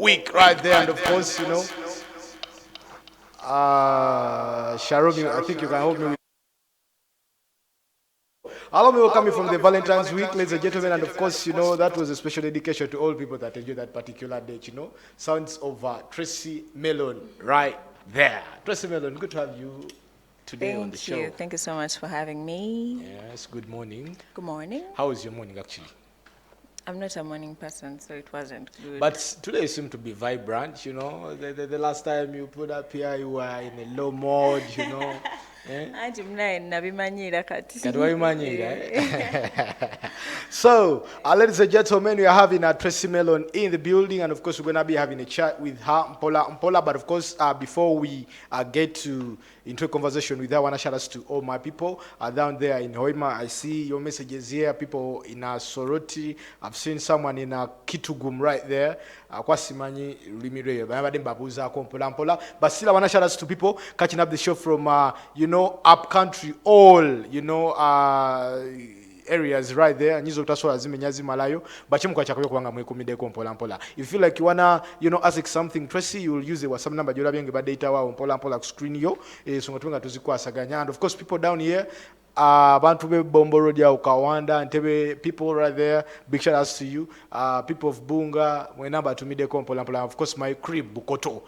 week right there. And of course, Sharon, I think you can help me with. Allow me welcome you from the Valentine's week, ladies and gentlemen. And of course, that was a special dedication to all people that enjoy that particular date, Sounds of Tracy Melon right there. Tracy Melon, good to have you today on the show. Thank you. Thank you so much for having me. Yes, good morning. Good morning. How was your morning, actually? I'm not a morning person, so it wasn't good. But today you seem to be vibrant, The last time you put up here, you were in a low mode, Anti mnaye nabimanyira kati. So, ladies and gentlemen, we are having Tracy Melon in the building, and of course, we're going to be having a chat with her, Mpola. But of course, before we get into a conversation with her, I want to shout out to all my people down there in Hoima. I see your messages here, people in Soroti. I've seen someone in Kitugum right there. Kwasimanyi Limire, Mpola. But still, I want to shout out to people catching up the show from, up country, all, areas right there. Nyizo kutaswala zimenyazi malayo. Bachimu kwa chakwe kuwanga mwekumide mpola mpola. If you feel like you wanna, ask something, Tracy, you will use the WhatsApp number. Jura bienge ba data wa mpola mpola screen yo. Sungotunga tuzikwasaganya. And of course, people down here, Bantu be Bomboro dia Ukawanda, Ntebe people right there. Big shout outs to you. People of Bunga, Mwenaba to Mideko Mpola Mpola. Of course, my crib Bukoto,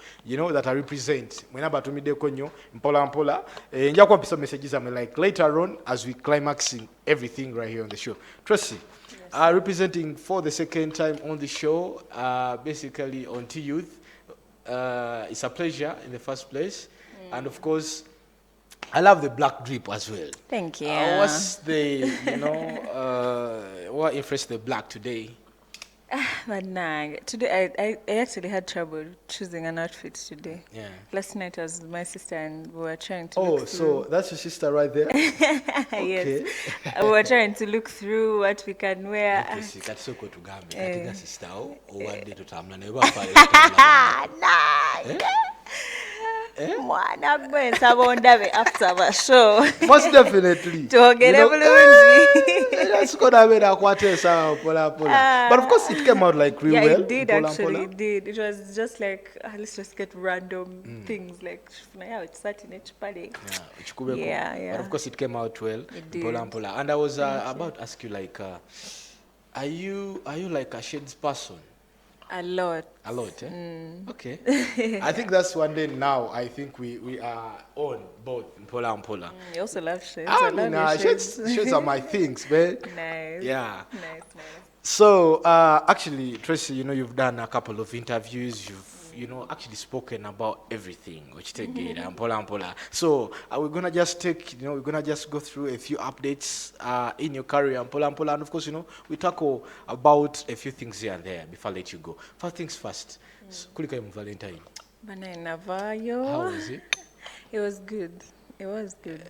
that I represent. Mwenaba to Mideko Nyo, Mpola Mpola. Njakwa pisa messages I'm like later on as we climaxing everything right here on the show. Tracy, yes. Representing for the second time on the show, basically on T-Youth. It's a pleasure in the first place. And of course, I love the black drip as well. Thank you. What's the, what interests the black today? But nah, today I actually had trouble choosing an outfit today. Yeah. Last night was my sister and we were trying to look through. So that's your sister right there? Okay. Yes. We were trying to look through what we can wear. Nah. After our show. Most definitely. That's gonna be but of course it came out like real well. It did actually. It did. It was just like let's just get random things like it's yeah. But of course it came out well. It did. And I was about to ask you like, are you like a shades person? A lot. A lot, eh? Okay. I think that's one day now. I think we are on both Mpola and Mpola. You also love shades. Shades are my things, man. Nice. Yeah. Nice. So, actually, Tracy, you've done a couple of interviews. You've actually spoken about everything, which take it, Mpola. So, we're gonna just we're gonna just go through a few updates in your career, Mpola, and of course, we tackle about a few things here and there before I let you go. First things first, Kulika Valentine. How was it? It was good. It was good.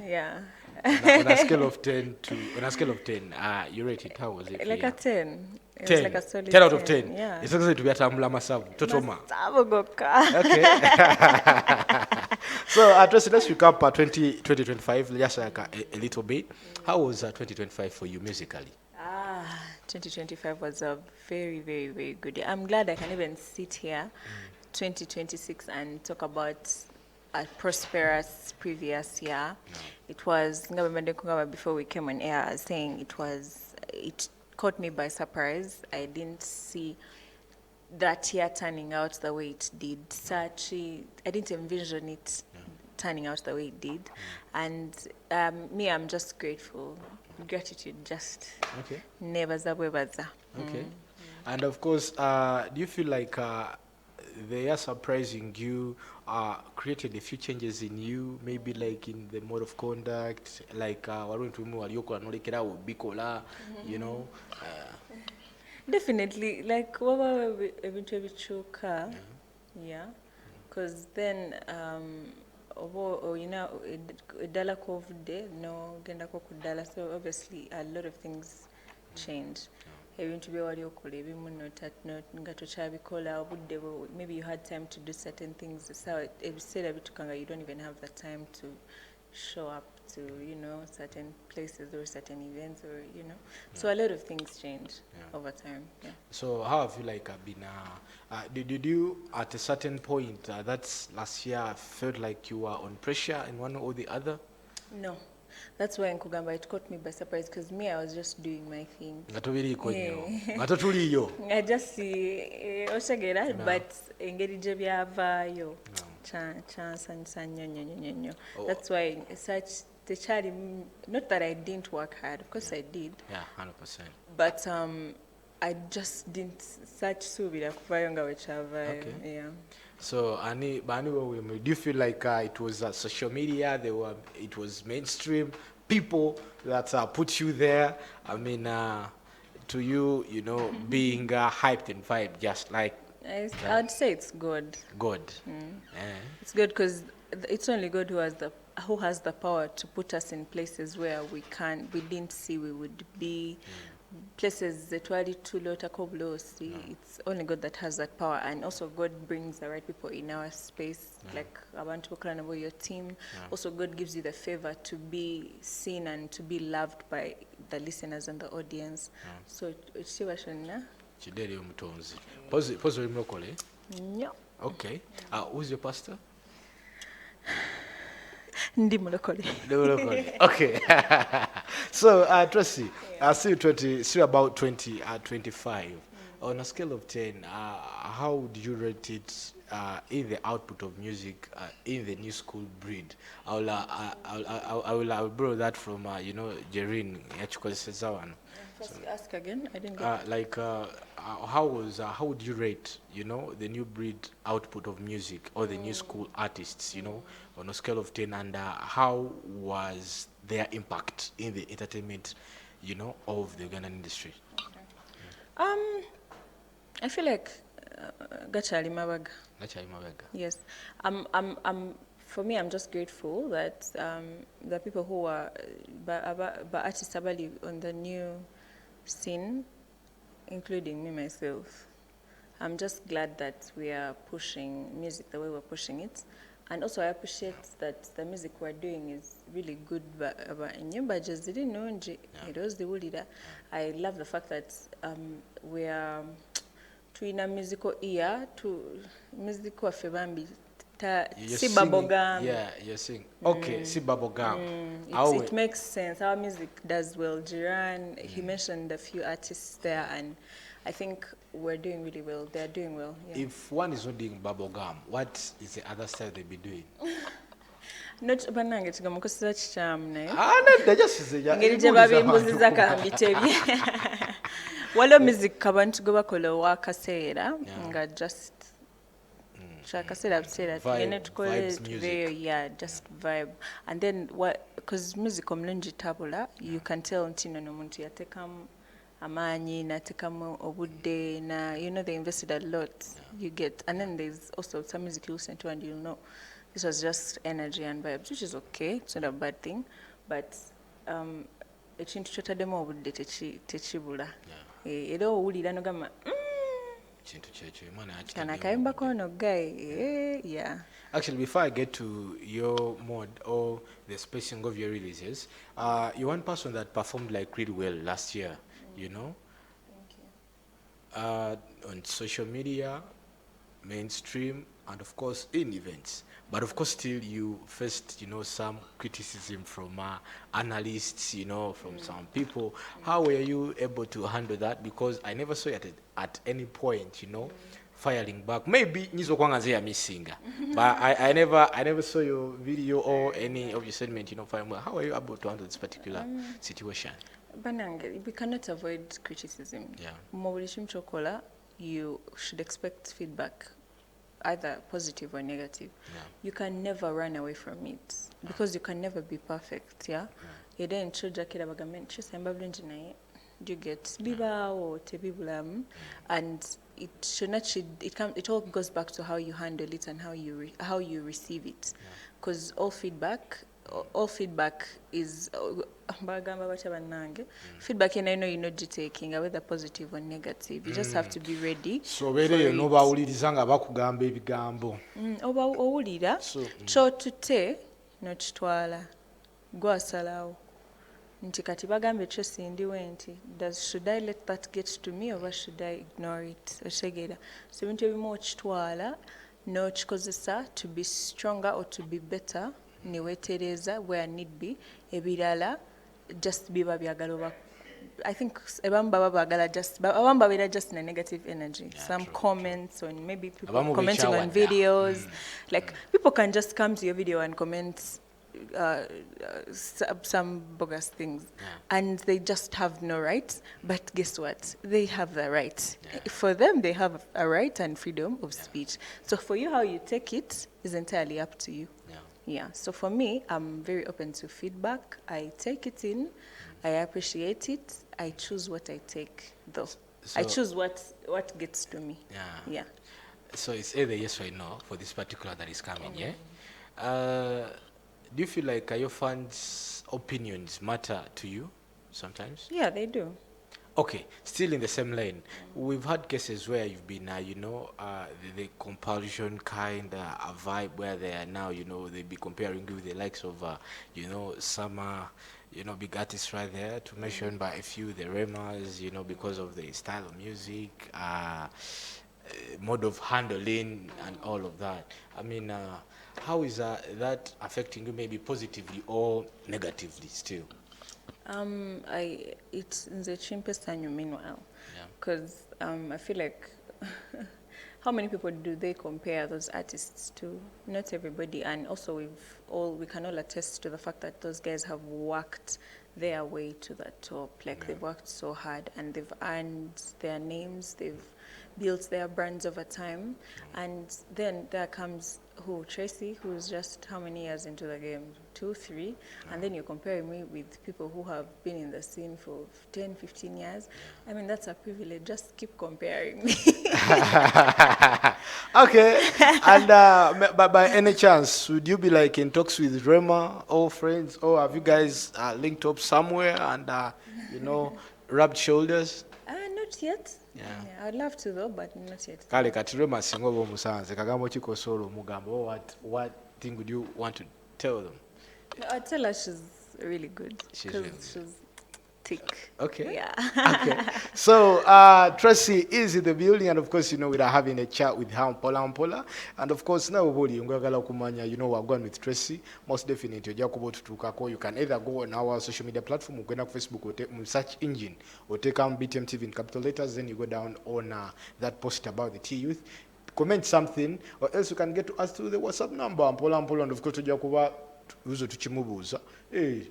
Yeah. On a scale of 10, you rate it. How was it? Like a 10. It 10. Was like a solid 10 out of 10. Yeah. It's going to be a tambula masavu. Totoma. Okay. So, Tracy, let's recap 2025 just like a little bit. How was 2025 for you musically? 2025 was a very, very, very good year. I'm glad I can even sit here 2026 and talk about a prosperous previous year. It was, before we came on air, I was saying it caught me by surprise. I didn't see that year turning out the way it did. I didn't envision it turning out the way it did. And I'm just grateful. Gratitude just never zawebaza. Okay. And of course, do you feel like they are surprising you, created a few changes in you, maybe like in the mode of conduct, like Definitely, like yeah, because then dala COVID no genda ko kudala, so obviously a lot of things change. Ebintu bye wali okola ebimu nga tokyabikola obudde maybe you had time to do certain things, so ebiseera bitukanga you don't even have the time to show up to, you know, certain places or certain events or, you know. So a lot of things change over time. Yeah. So how have you like been? Did you at a certain point that's last year felt like you were on pressure in one or the other? No. That's why in Kugamba it caught me by surprise because me, I was just doing my thing. I just see Oshagera, but engeri je byavaayo. That's why such the child, not that I didn't work hard, of course I did. Yeah, 100%. But I just didn't search subira kuvayo nga wechavayo. Okay. Yeah. So, do you feel like it was social media? It was mainstream people that put you there. I mean, to you, you know, being hyped and vibed, just like. I'd say it's good. Good. It's good because it's only God who has the power to put us in places where we didn't see we would be. Places that were too low, it's only God that has that power, and also God brings the right people in our space, like abantu bokulana your team. Also, God gives you the favor to be seen and to be loved by the listeners and the audience. So it's Chideri umutonzi. Pause limlokole. No. Okay. Who's your pastor? Ndi mulokole. Okay. So, Tracy, still about 25. On a scale of 10, how would you rate it in the output of music in the new school breed? I will borrow that from you know, Jerin Yachukosezawan. First, ask again. I didn't get. How would you rate, you know, the new breed output of music or the new school artists, you know, on a scale of 10, and how was their impact in the entertainment, you know, of the Ugandan industry? I feel like Gachali Mabaga. Yes. For me, I'm just grateful that the people who are artists on the new scene, including me myself, I'm just glad that we are pushing music the way we're pushing it. And also I appreciate that the music we're doing is really good. I love the fact that we are in a musical ear to musical febambi. Yeah, you're singing. Okay, It makes sense. Our music does well. Jiran, he mentioned a few artists there, and I think we're doing really well. They're doing well. Yeah. If one is not doing bubblegum, what is the other style they be doing? Not banange chigamukosa chichamne. They just say ngeri je babimbuzi zakambitebye. Walo music kabantu go bakola wa kaseera nga just Chakasera said that just vibe. And then because music omlungi tabula, you can tell ntino no muntu yatekam amanyi natekamu obudde na, you know, they invested a lot. You get, and then there's also some music you listen to and you'll know this was just energy and vibes, which is okay. It's not a bad thing, but ekintu kyotademu obudde tekibula. Era owulira nogamba yeah. Actually, before I get to your mode or the spacing of your releases, you're one person that performed like really well last year, you know? Thank you. On social media, mainstream, and of course in events. But of course still you faced, you know, some criticism from analysts, you know, from some people. How were you able to handle that? Because I never saw it at any point, you know, firing back. Maybe Nizo Kwangaze are missing, but I never saw your video or any of your statement, you know, firing back. How were you able to handle this particular situation? We cannot avoid criticism. Yeah. You should expect feedback, either positive or negative. Yeah. You can never run away from it because you can never be perfect. Yeah. You then choja kila bagament chesamba blend naye. You get biba or tebibulam, and it all goes back to how you handle it and how you receive it, because all feedback is feedback, and I know you're not taking whether positive or negative. You just have to be ready. So where no bawulirizanga bakugamba ebigambo. Oba owulira cho tute no kitwala gwasalawo nti kati bagambe Tracy ndiwe nti should I let that get to me or should I ignore it otegeera so ebintu ebimu okitwala n'okikozesa to be stronger or to be better neweetereeza where need be ebirala just biba byagala oba I think abamu baba bagala abamu babeera just in a negative energy. Some comments on maybe people commenting on videos. Like people can just come to your video and comment some bogus things and they just have no right. But guess what? They have the right. For them, they have a right and freedom of speech. So for you, how you take it is entirely up to you. Yeah. So for me, I'm very open to feedback. I take it in. I appreciate it. I choose what I take, though. So I choose what gets to me. Yeah. So it's either yes or no for this particular that is coming, Do you feel like your fans' opinions matter to you sometimes? Yeah, they do. Okay, still in the same lane. We've had cases where you've been, the compulsion kind a vibe where they are now, they be comparing you with the likes of, Summer, big artists right there, to mention by a few, the Remas, because of the style of music, mode of handling, and all of that. I mean, how is that affecting you, maybe positively or negatively still? It's the cheapest time you meanwhile, because I feel like how many people do they compare those artists to? Not everybody, and also we can all attest to the fact that those guys have worked their way to the top. Like they've worked so hard and they've earned their names, they've built their brands over time, and then there comes Tracy, who's just how many years into the game? 2, 3, and then you're comparing me with people who have been in the scene for 10, 15 years. I mean, that's a privilege. Just keep comparing me. Okay, and but by any chance, would you be like in talks with Rema or friends, or have you guys linked up somewhere and rubbed shoulders? Not yet. Yeah, I'd love to though, but not yet. Kale kati Rema singa oba omusanze kagambo kikosola omugambo what thing would you want to tell them? I'd tell her she's really good. She's thick. Okay. Yeah. Okay. So Tracy is in the building, and of course, we are having a chat with her Mpola. And of course, now we're going with Tracy. Most definitely, you can either go on our social media platform, go on Facebook, or search engine, or take on BTM TV in capital letters. Then you go down on that post about the T Youth. Comment something, or else you can get to us through the WhatsApp number. Mpola, and of course, uzo tuchimubuza. Hey.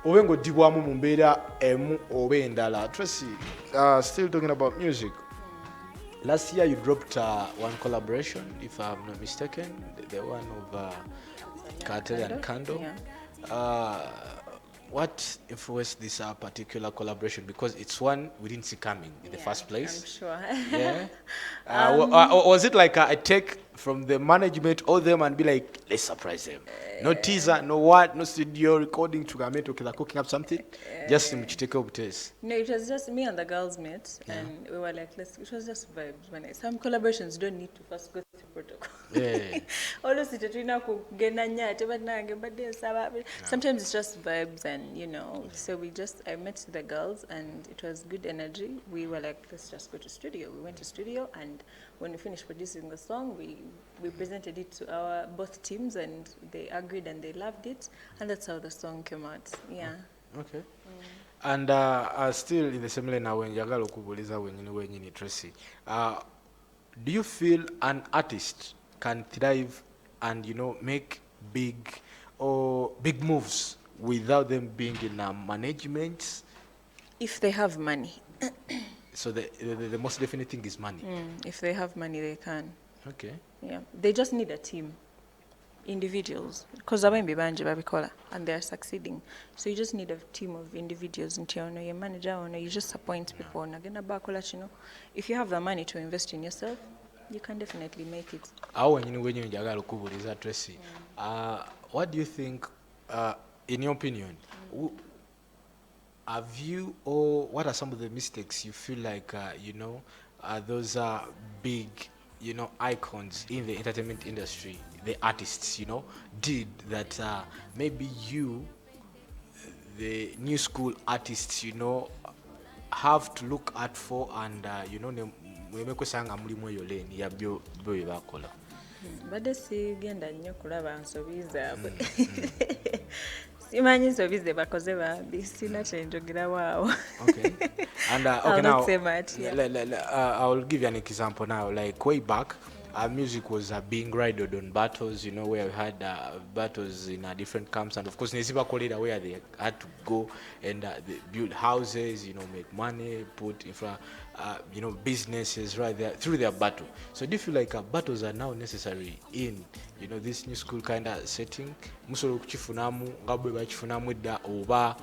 Owengo dibwamu mu mbeera emu oba endala. Tracy, still talking about music. Last year you dropped one collaboration, if I'm not mistaken, the one of Cartel and Kando. What influenced this particular collaboration? Because it's one we didn't see coming in the first place. I'm sure. Yeah. Was it like a take from the management or them and be like, let's surprise them? No teaser, no what, no studio recording to cooking up something? Just to take up test. No, it was just me and the girls met, and we were like, it was just vibes. Some collaborations don't need to first go through protocol. Yeah. Sometimes it's just vibes, and so I met the girls and it was good energy. We were like, let's just go to studio. We went to studio, and when we finished producing the song, we presented it to our both teams, and they agreed and they loved it, and that's how the song came out. Yeah. Okay. And still in the same line now, when Yagalo Kubuliza when Tracy, do you feel an artist can thrive and make big moves without them being in management? If they have money. So the most definite thing is money. If they have money, they can. Okay. Yeah, they just need a team, individuals, because and they are succeeding. So you just need a team of individuals. Your manager, or you just appoint people. If you have the money to invest in yourself, you can definitely make it. Tracy, what do you think, in your opinion, have you, or what are some of the mistakes you feel like those are big icons in the entertainment industry, the artists did that maybe you the new school artists, you know, have to look out for, and you know, mwemekwesanga mulimu eyo lane ya byo bakola. Badde sigenda nnyo kulaba nsobi zaabwe. Simanyi nsobi ze bakoze bambi, sina kyenjogerawo awo. Okay. And okay, I'll now not say much, yeah. I'll give you an example now. Like way back, music was being riddled on battles, you know, where we had battles in different camps, and of course, Nesiba Kolida, where they had to go and they build houses, you know, make money, put infra, you know, businesses right there through their battle. So do you feel like battles are now necessary in, you know, this new school kind of setting? Musoro kuchifunamu, ngabwe bachifunamu da oba.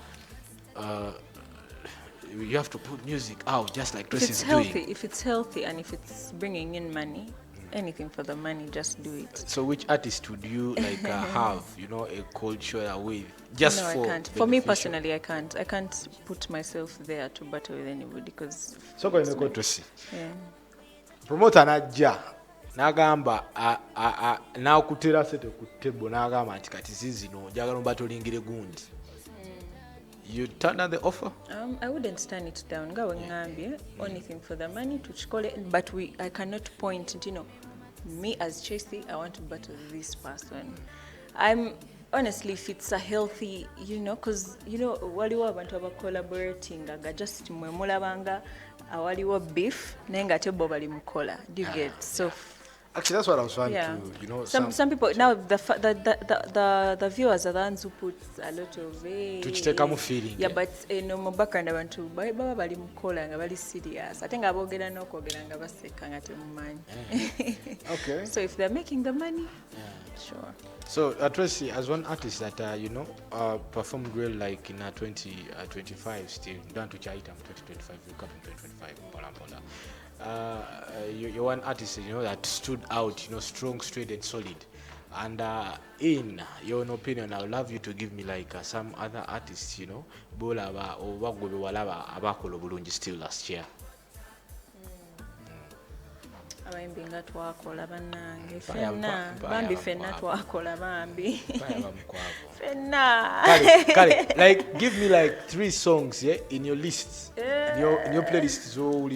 You have to put music out just like Tracy is doing. If it's healthy and if it's bringing in money, anything for the money, just do it. So which artist would you like have, you know, a culture with? Just no, for I can't. For me personally, I can't. I can't put myself there to battle with anybody because. So going to go Tracy. Yeah. Promoter najja. Nagamba now kutera sete kutebo nagamba ati kati zizino njagala mbatolingire gundi. You turn down the offer? I wouldn't turn it down. Anything for the money to chikole, but I cannot point. You know, me as Tracy, I want to battle this person. I'm honestly, if it's a healthy, you know, because you know, waliwo abantu aba collaborating, just mwemulabanga, waliwo beef, nenga tebo bali mukola. Do you get so? Actually, that's what I was trying Yeah. to, you know. Some people now the viewers are the ones who put a lot of Tuchitekamu feeling. Yeah, but no mu background abantu baba bali mukola nga bali serious. Ate nga boogera n'okwogera nga baseka nga temumanyi. Okay. So if they're making the money, sure. So Tracy, as one artist that you know performed well, like in 2025, still down to Chaitam 2025, we come in 2025, Pola. You're one artist, you know, that stood out, you know, strong, straight, and solid. And in your own opinion, I would love you to give me like some other artists, you know, Bolaba or Wagwebe Walaba Abakolo Bulunji still last year. Abayimbi nga twakola bannange fenna bambi fenna twakola bambi fenna Kale, like give me like 3 songs, yeah, in your list, in your playlist. So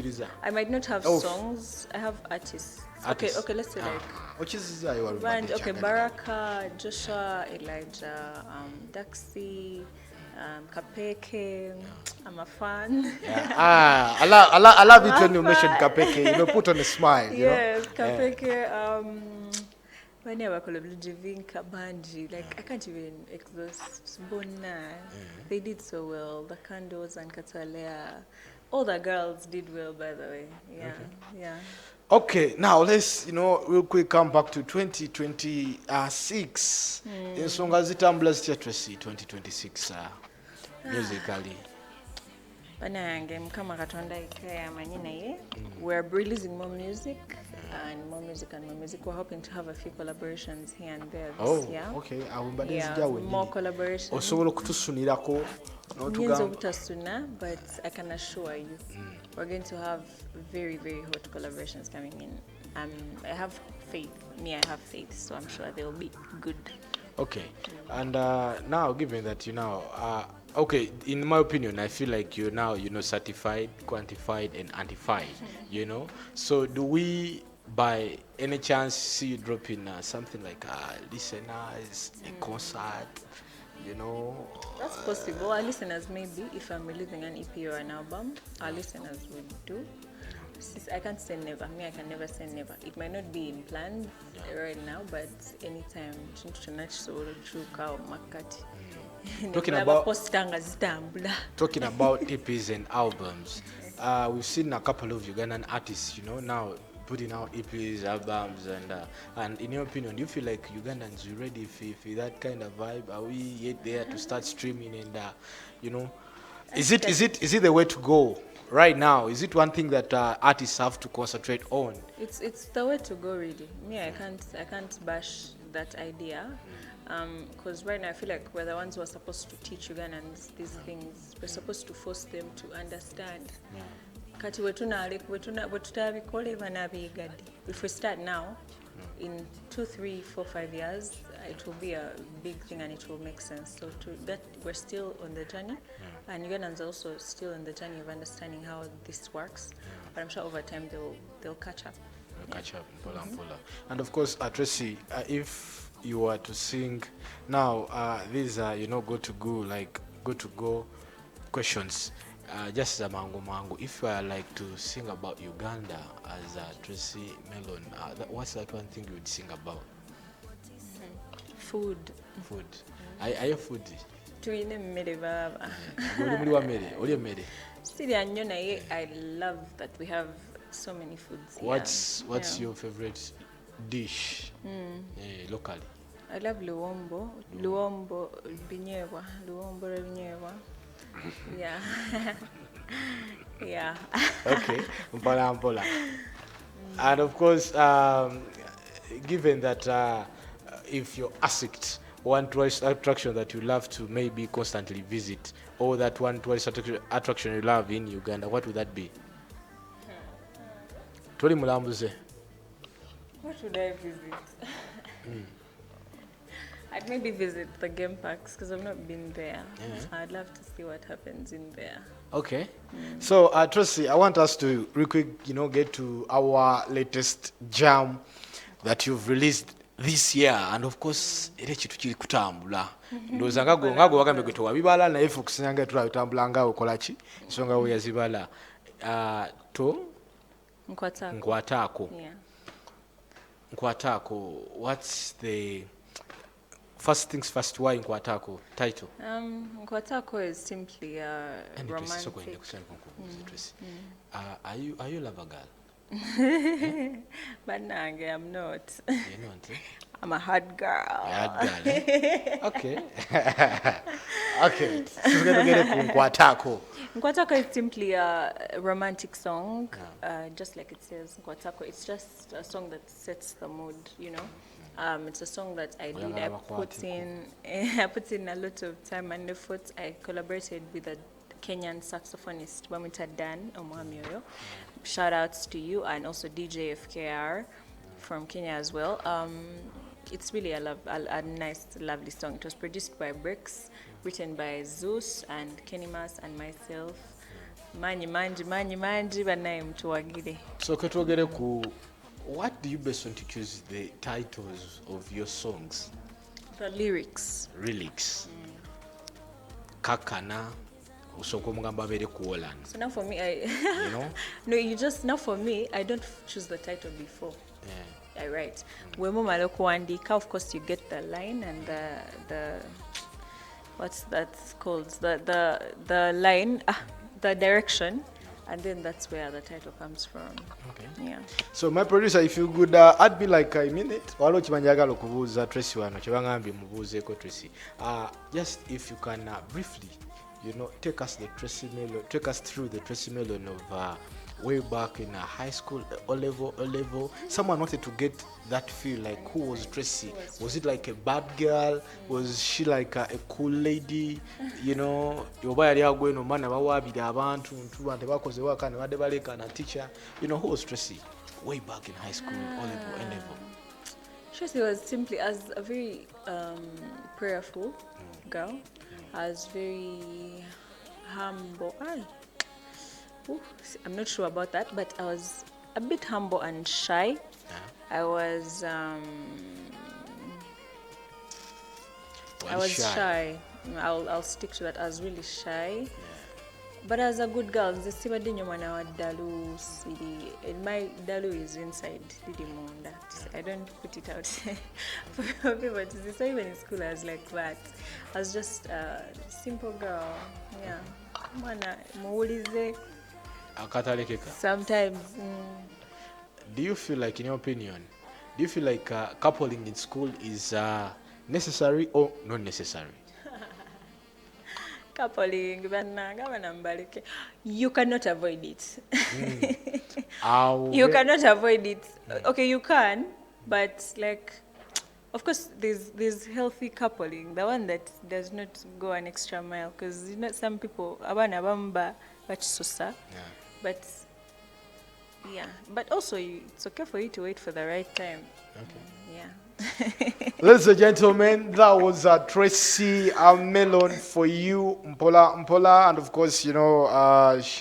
I might not have songs. I have artists. Okay, let's say like which is your band. Okay, Baraka, Joshua, Elijah, Daxi, Kapeke. I'm a fan. Yeah. I love it when you mention Kapeke. You know, put on a smile. Yes, you know? Kapeke. When I work with Jivinka Banji, like I can't even exhaust. Bona, they did so well. The Candles and Katalea, all the girls did well, by the way. Yeah, yeah. Okay, now let's, you know, real quick come back to 2026. In songa zitambula zitya Tracy 2026 musically. Banange mukama katonda ikaya amanyi naye. We're releasing more music and more music and more music. We're hoping to have a few collaborations here and there this year. Okay. Yeah, more collaborations. Osobola kutusunirako Butasuna, but I can assure you, we're going to have very, very hot collaborations coming in. I have faith. I have faith, so I'm sure they'll be good. Okay, and now given that you know, okay, in my opinion, I feel like you're now, you know, certified, quantified, and antified. You know, so do we, by any chance, see you dropping something like listeners, a concert? You know, that's possible. Our listeners, maybe if I'm releasing an EP or an album, our listeners would do. I can't say never. I can never say never. It might not be in plans right now, but anytime. Talking about EPs and albums, we've seen a couple of Ugandan artists, you know, now putting out EPs, albums, and in your opinion, do you feel like Ugandans are ready for that kind of vibe? Are we yet there to start streaming and you know, is it the way to go right now? Is it one thing that artists have to concentrate on? It's the way to go, really. I can't bash that idea, because right now I feel like we're the ones who are supposed to teach Ugandans these things. We're supposed to force them to understand. If we start now, in 2, 3, 4, 5 years, it will be a big thing and it will make sense. So to that, we're still on the journey, and Ugandans are also still on the journey of understanding how this works. But I'm sure over time they'll catch up. Catch up, Mpola Mpola. And of course, Tracy, if you were to sing now, these are go to go questions. Just as a mango. If you are like to sing about Uganda as Tracy Melon, what's that one thing you would sing about? Food. Food. Are you foodie? Tuine mmere baba. I love that we have so many foods here. What's your favorite dish locally? I love luombo binyebwa. Yeah. Yeah. Okay, Mpola. And of course, given that if you're asked one tourist attraction that you love to maybe constantly visit, or that one tourist attraction you love in Uganda, what would that be? Toli Mulambuze. What would I visit? I'd maybe visit the game parks because I've not been there. I'd love to see what happens in there. Okay. So, Tracy, I want us to real quick, get to our latest jam that you've released this year, and of course, ere chitu kiri kutambula. Ndoza ngago wagambe gwe towabibala naye fe okusinyanga tulabitambula nga okolachi ensonga we yazibala to Nkwatako. Yeah. Nkwatako, what's the first things first, why Nkwatako title? Nkwatako is simply a romantic. Are you a lover girl? But nange, I'm not. You're not, eh? I'm a hard girl. Hard girl, eh? Okay. Okay. So we're going to get it Nkwatako. Nkwatako is simply a romantic song, just like it says Nkwatako. It's just a song that sets the mood, It's a song that I did. I put in a lot of time and effort. I collaborated with a Kenyan saxophonist, Bamita Dan Omwamioyo. Shout outs to you, and also DJ FKR from Kenya as well. It's really a nice, lovely song. It was produced by Bricks, written by Zeus and Kenny Mas and myself. Manji banaye mtuwagire. So ketwogere ku, what do you base on to choose the titles of your songs? The lyrics. Lyrics. Kakana. So now for me, now for me, I don't choose the title before. Yeah. I write. Of course, you get the line and the what's that called? The line, the direction, and then that's where the title comes from. Okay. Yeah. So my producer, if you could add me like a minute, walo chimanjagala okubuuza Tracy wano kyebangambye mubuuzeeko Tracy. Just if you can briefly, take us through the Tracy Melon of way back in high school, O-level. Someone wanted to get that feel, like who was Tracy? Was it like a bad girl? Was she like a cool lady? Yoba yali agweno mana bawabira abantu ntuba bakoze waka ne bade baleka na teacher. Who was Tracy way back in high school, O-level, N-level? Tracy was simply as a very prayerful girl. I was very humble. I'm not sure about that, but I was a bit humble and shy. I was shy. I'll stick to that. I was really shy. But as a good girl, my dalu is inside. I don't put it out for people to see. So even in school, I was like that. I was just a simple girl. Yeah. Sometimes. Do you feel like, in your opinion, coupling in school is necessary or not necessary? Coupling, you cannot avoid it. You cannot avoid it. Okay, you can, but of course, there's healthy coupling, the one that does not go an extra mile, because some people but also it's okay for you to wait for the right time. Okay. Yeah. Ladies and gentlemen, that was Tracy Melon for you, Mpola Mpola, and of course, she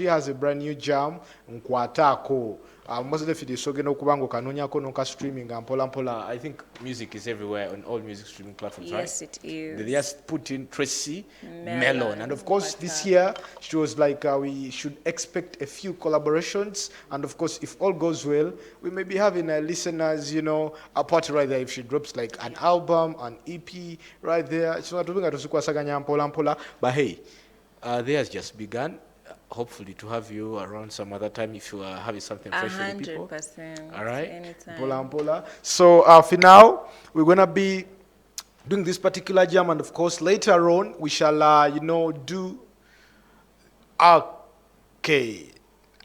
has a brand new jam, Nkwatako. Most of the sogeno kubango kanonya kono ka streaming Mpola Mpola. I think music is everywhere on all music streaming platforms, right? Yes, it is. They just put in Tracy Melon. And of course, this year, she was like, we should expect a few collaborations. And of course, if all goes well, we may be having listeners, a party right there if she drops like an album, an EP right there. So but hey, they has just begun. Hopefully to have you around some other time if you are having something fresh for the people. 100%. All right. Anytime. Mpola. So for now, we're going to be doing this particular jam, and of course later on we shall do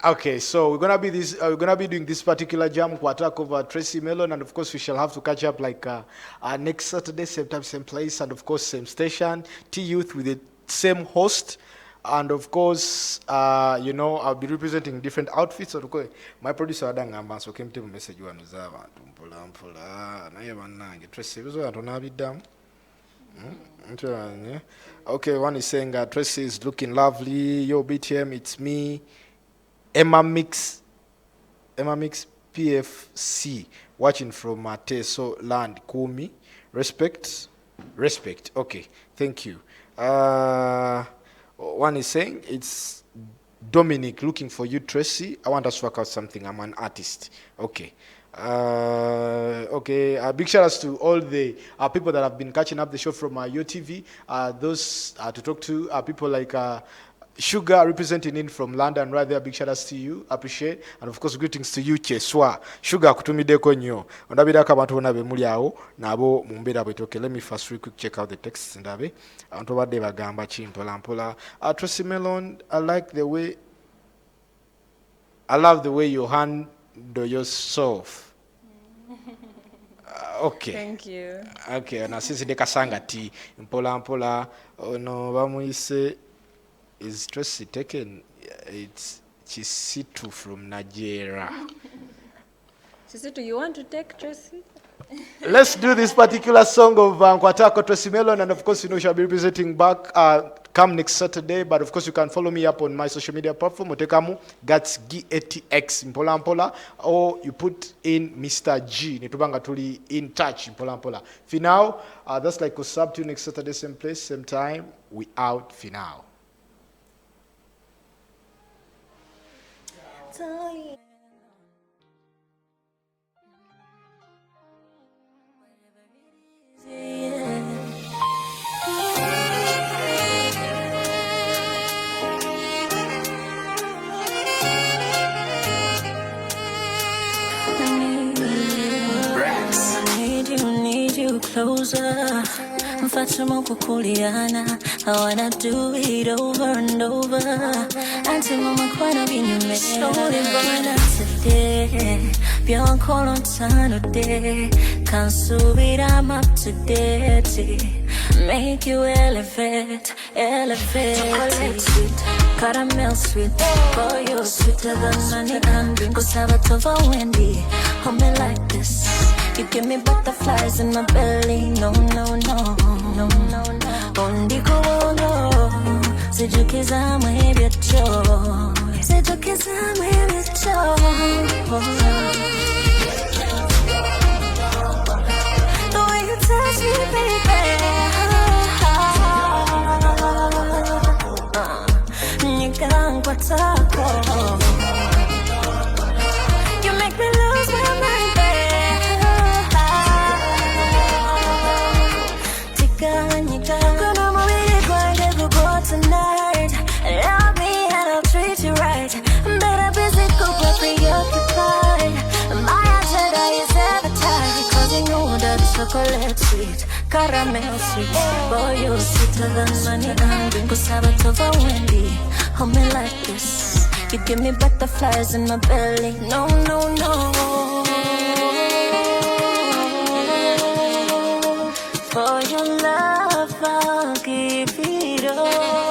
okay, so we're gonna be doing this particular jam attack over Tracy Melon, and of course we shall have to catch up like next Saturday, same time, same place, and of course same station, T Youth with the same host. And of course, I'll be representing different outfits. So, my producer Adangamba so came to message you and okay, one is saying Tracy is looking lovely. Yo, BTM, it's me. Emma Mix PFC watching from Mateso Land. Kumi. Respect. Okay, thank you. One is saying it's Dominic looking for you, Tracy. I want us to work out something. I'm an artist. Okay. Big shout outs to all the people that have been catching up the show from YoTV. Those to talk to people like Sugar representing in from London right there. Big shout outs to you. Appreciate. And of course greetings to you, Cheswa. Sugar kutumideko nnyo. Ondabirako abantu bonna be muli awo nabo mu mbeera bwetoke. Let me first real quick check out the texts ndabe. Abantu badde bagamba chi mpola. Tracy Melon, I love the way you handle yourself. Okay. Thank you. Okay, na sisi de kasanga ti mpola. No bamuyise. Is Tracy taken? It's Chisitu from Nigeria. Chisitu, you want to take Tracy? Let's do this particular song of Nkwatako Tracy Melon, and of course, shall be representing back come next Saturday. But of course, you can follow me up on my social media platform, Otekamu, Gatx Mpola, or you put in Mr. G, Nitubanga Tuli in touch Mpola. For now, that's like a sub to next Saturday, same place, same time. We out for now. Need you closer. Fatima kukuliana, I wanna do it over and over. Auntie mama kwana binyume, slowly burn today. Beyond call on time today. Can't subir, I'm up to date. Make you elevate. Chocolate sweet, caramel sweet. Boy, you're sweeter than honey and drink. Kusaba Wendy, hold me like this. You give me butterflies in my belly. No. Ondiko no. Sijukiza mwebyecho. The way you touch me, baby. Nkwatako. You make me lose my mind, babe. Gonna move going to go tonight. Love me and I'll treat you right. Better busy, go preoccupied. My agenda is appetite because you know that chocolate sweet, caramel sweet. Boy, you're sweeter than money and drink. Kusaba Wendy, hold me like this. You give me butterflies in my belly. No. For your love, I'll give it all.